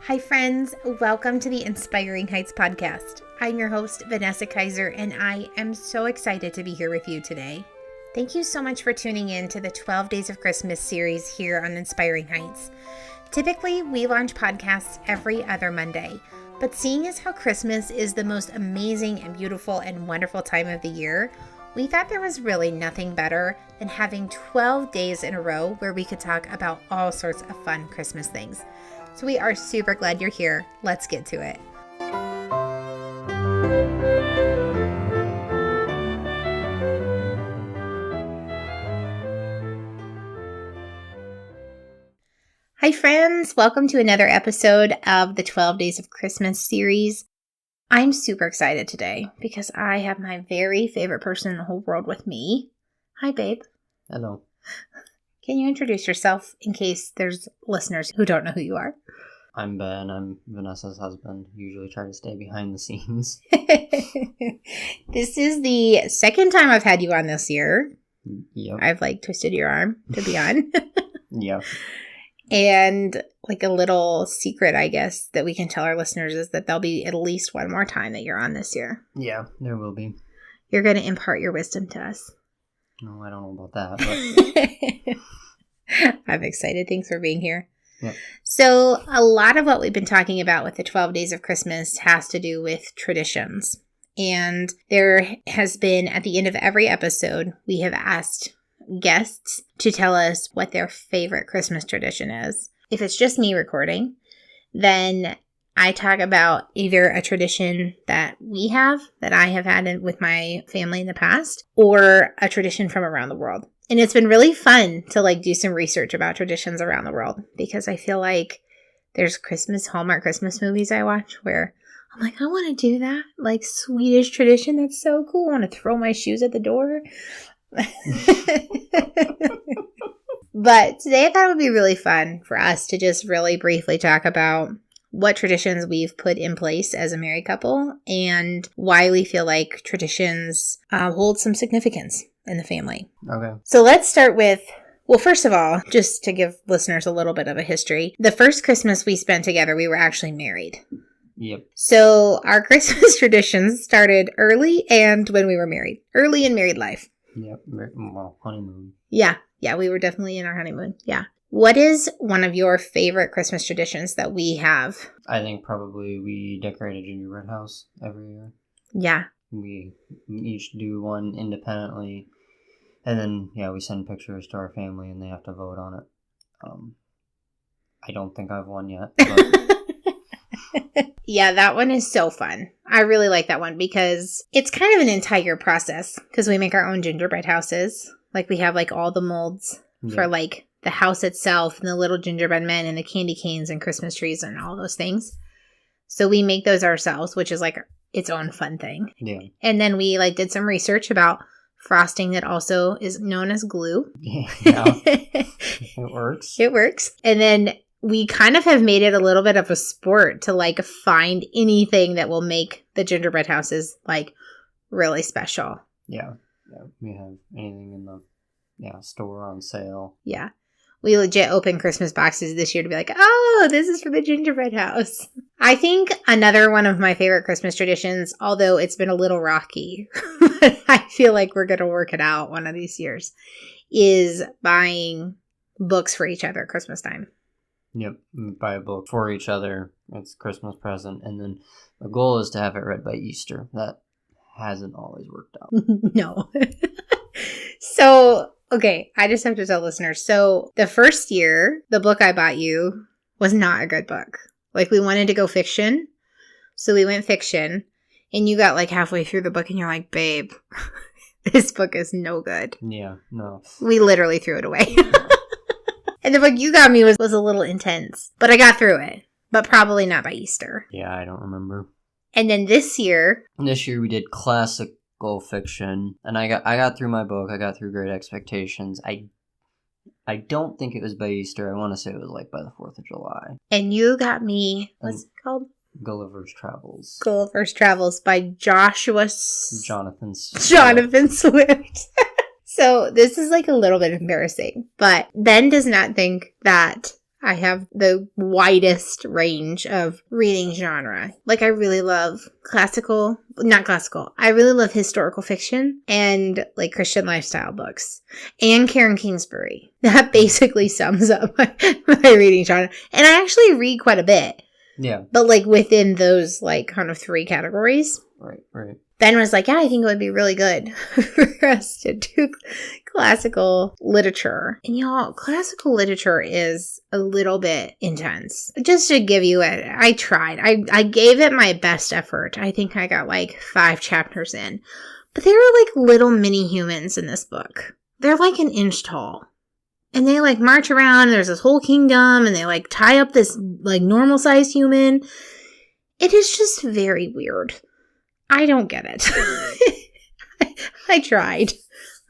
Hi friends, welcome to the Inspiring Heights podcast. I'm your host, Vanessa Kaiser, and I am so excited to be here with you today. Thank you so much for tuning in to the 12 Days of Christmas series here on Inspiring Heights. Typically, we launch podcasts every other Monday, but seeing as how Christmas is the most amazing and beautiful and wonderful time of the year, we thought there was really nothing better than having 12 days in a row where we could talk about all sorts of fun Christmas things. So we are super glad you're here. Let's get to it. Hi friends, welcome to another episode of the 12 Days of Christmas series. I'm super excited today because I have my very favorite person in the whole world with me. Hi babe. Hello. Can you introduce yourself in case there's listeners who don't know who you are? I'm Ben. I'm Vanessa's husband. Usually try to stay behind the scenes. This is the second time I've had you on this year. Yep. I've twisted your arm to be on. Yep. And a little secret, I guess, that we can tell our listeners is that there'll be at least one more time that you're on this year. Yeah, there will be. You're going to impart your wisdom to us. No, I don't know about that. But... I'm excited. Thanks for being here. Yep. So a lot of what we've been talking about with the 12 Days of Christmas has to do with traditions. And there has been, at the end of every episode, we have asked guests to tell us what their favorite Christmas tradition is. If it's just me recording, then I talk about either a tradition that we have, that I have had with my family in the past, or a tradition from around the world. And it's been really fun to do some research about traditions around the world because I feel like there's Hallmark Christmas movies I watch where I'm like, I want to do that. Swedish tradition. That's so cool. I want to throw my shoes at the door. But today I thought it would be really fun for us to just really briefly talk about what traditions we've put in place as a married couple and why we feel like traditions hold some significance in the family. Okay. So let's start with, well, first of all, just to give listeners a little bit of a history, the first Christmas we spent together, we were actually married. Yep. So our Christmas traditions started early and when we were married. Early in married life. Yep. Well, honeymoon. Yeah, we were definitely in our honeymoon. Yeah. What is one of your favorite Christmas traditions that we have? I think probably we decorate a gingerbread house every year. Yeah. We each do one independently. And then, we send pictures to our family and they have to vote on it. I don't think I've won yet. But... Yeah, that one is so fun. I really like that one because it's kind of an entire process because we make our own gingerbread houses. We have all the molds for the house itself and the little gingerbread men and the candy canes and Christmas trees and all those things. So we make those ourselves, which is its own fun thing. Yeah. And then we did some research about frosting that also is known as glue. Yeah. It works. It works. And then we kind of have made it a little bit of a sport to find anything that will make the gingerbread houses really special. Yeah. We have anything in the store on sale. Yeah. We legit opened Christmas boxes this year to be oh, this is for the gingerbread house. I think another one of my favorite Christmas traditions, although it's been a little rocky, but I feel like we're going to work it out one of these years, is buying books for each other at Christmas time. Yep, buy a book for each other. It's a Christmas present. And then the goal is to have it read by Easter. That hasn't always worked out. No. So, okay, I just have to tell listeners. So the first year, the book I bought you was not a good book. We wanted to go fiction. So we went fiction. And you got halfway through the book and you're like, babe, this book is no good. Yeah, no. We literally threw it away. And the book you got me was a little intense. But I got through it. But probably not by Easter. Yeah, I don't remember. And then this year we did classical fiction. And I got through my book. I got through Great Expectations. I don't think it was by Easter. I want to say it was by the 4th of July. And you got me, what's it called? Gulliver's Travels. Gulliver's Travels by Jonathan Swift. So this is a little bit embarrassing, but Ben does not think that I have the widest range of reading genre. Like, I really love I really love historical fiction and like Christian lifestyle books and Karen Kingsbury. That basically sums up my reading genre. And I actually read quite a bit. Yeah. But like within those like kind of 3 categories. Right. Ben was like, yeah, I think it would be really good for us to do classical literature. And y'all, classical literature is a little bit intense. Just to give you I tried. I gave it my best effort. I think I got like 5 chapters in. But they were like little mini humans in this book. They're like an inch tall. And they like march around. There's this whole kingdom. And they like tie up this like normal sized human. It is just very weird. I don't get it. I tried.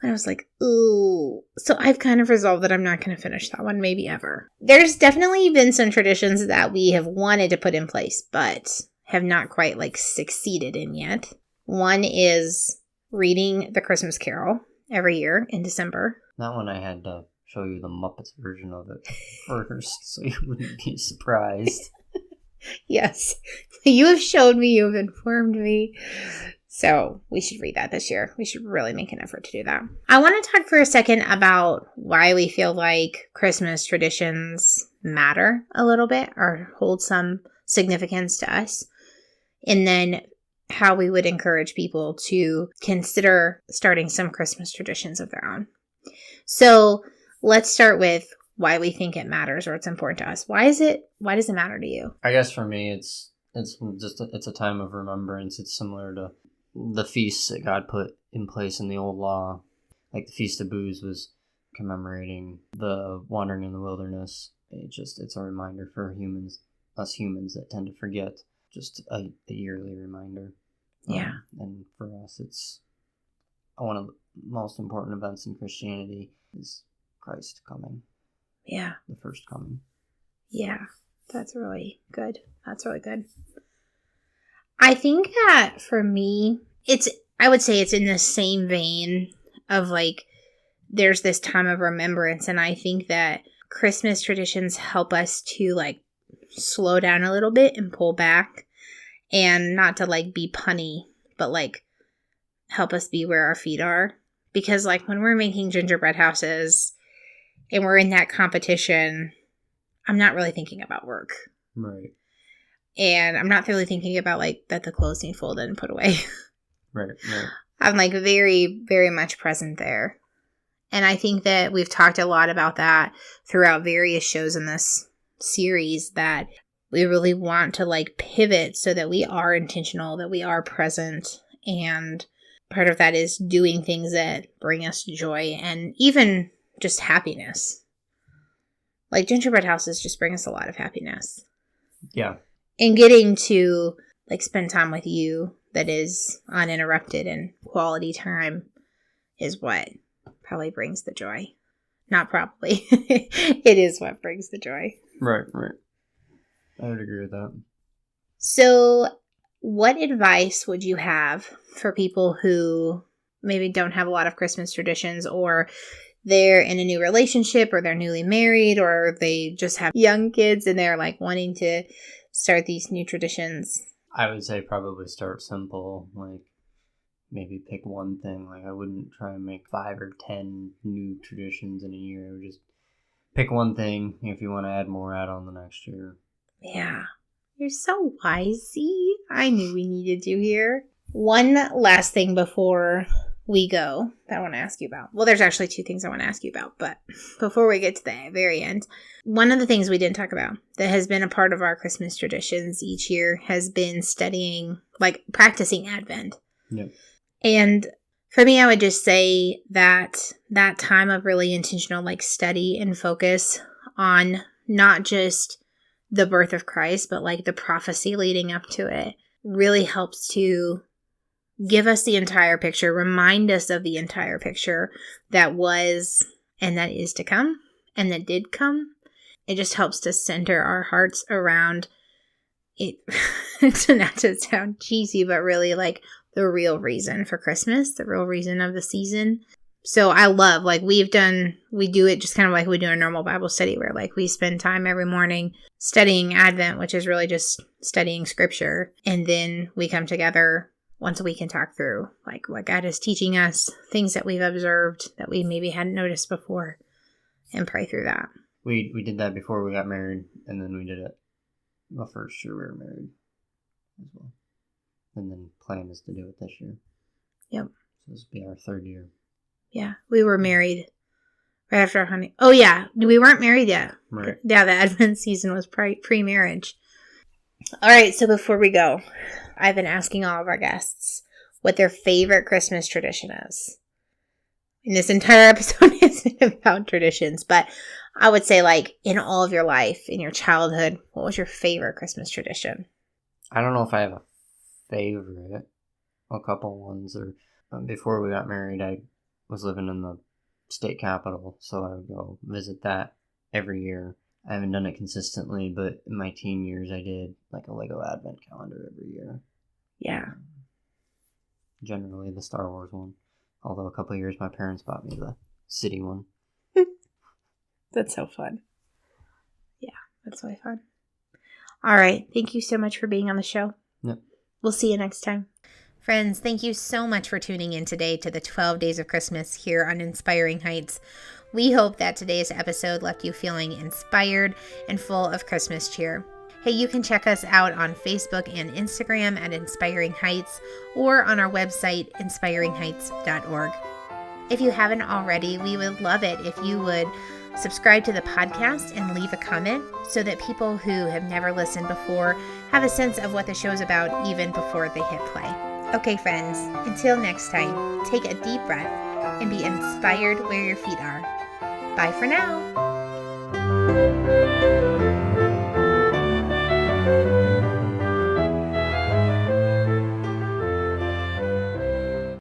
I was like, ooh. So I've kind of resolved that I'm not going to finish that one, maybe ever. There's definitely been some traditions that we have wanted to put in place, but have not quite like succeeded in yet. One is reading the Christmas Carol every year in December. That one I had to show you the Muppets version of it first, so you wouldn't be surprised. Yes. You have showed me, you have informed me. So we should read that this year. We should really make an effort to do that. I want to talk for a second about why we feel like Christmas traditions matter a little bit or hold some significance to us. And then how we would encourage people to consider starting some Christmas traditions of their own. So let's start with why we think it matters or it's important to us. Why does it matter to you? I guess for me, it's a time of remembrance. It's similar to the feasts that God put in place in the old law. Like the Feast of Booths was commemorating the wandering in the wilderness. It's a reminder for us humans that tend to forget. Just a yearly reminder. Yeah. And for us, it's one of the most important events in Christianity is Christ coming. Yeah. The first coming. Yeah. That's really good. I think that for me, I would say it's in the same vein of like, there's this time of remembrance. And I think that Christmas traditions help us to like slow down a little bit and pull back and not to like be punny, but like help us be where our feet are. Because like when we're making gingerbread houses and we're in that competition, I'm not really thinking about work. Right. And I'm not really thinking about like that the clothes need folded and put away. Right. I'm like very, very much present there. And I think that we've talked a lot about that throughout various shows in this series, that we really want to like pivot so that we are intentional, that we are present. And part of that is doing things that bring us joy and even just happiness. Like gingerbread houses just bring us a lot of happiness. Yeah. And getting to like spend time with you that is uninterrupted and quality time is what probably brings the joy. Not probably. It is what brings the joy. Right. I would agree with that. So what advice would you have for people who maybe don't have a lot of Christmas traditions, or they're in a new relationship, or they're newly married, or they just have young kids and they're like wanting to start these new traditions? I would say probably start simple, like maybe pick one thing. Like I wouldn't try and make 5 or 10 new traditions in a year. I would just pick one thing. If you want to add more, add on the next year. Yeah. You're so wisey. I knew we needed you here. One last thing before we go that I want to ask you about. Well, there's actually 2 things I want to ask you about, but before we get to the very end, one of the things we didn't talk about that has been a part of our Christmas traditions each year has been studying, like practicing Advent. Yep. And for me, I would just say that that time of really intentional like study and focus on not just the birth of Christ, but like the prophecy leading up to it really helps to give us the entire picture, remind us of the entire picture that was and that is to come and that did come. It just helps to center our hearts around it. To not to sound cheesy, but really like the real reason for Christmas, the real reason of the season. So I love, like, we do it just kind of like we do a normal Bible study where, like, we spend time every morning studying Advent, which is really just studying scripture. And then we come together once a week and talk through, like, what God is teaching us, things that we've observed that we maybe hadn't noticed before, and pray through that. We did that before we got married, and then we did it the first year we were married as well. And then plan is to do it this year. Yep. So this will be our 3rd year. Yeah, we were married right after our honeymoon. Oh, yeah, we weren't married yet. Right. Yeah, the Advent season was pre-marriage. All right, so before we go, I've been asking all of our guests what their favorite Christmas tradition is. And this entire episode isn't about traditions, but I would say, like, in all of your life, in your childhood, what was your favorite Christmas tradition? I don't know if I have a favorite. A couple ones. Or before we got married, I was living in the state capital, so I would go visit that every year. I haven't done it consistently, but in my teen years, I did like a Lego Advent calendar every year. Yeah. Generally the Star Wars one. Although a couple of years my parents bought me the city one. That's so fun. Yeah, that's really fun. All right. Thank you so much for being on the show. Yep. We'll see you next time. Friends, thank you so much for tuning in today to the 12 Days of Christmas here on Inspiring Heights. We hope that today's episode left you feeling inspired and full of Christmas cheer. Hey, you can check us out on Facebook and Instagram at Inspiring Heights or on our website, inspiringheights.org. If you haven't already, we would love it if you would subscribe to the podcast and leave a comment so that people who have never listened before have a sense of what the show's about even before they hit play. Okay, friends, until next time, take a deep breath and be inspired where your feet are. Bye for now.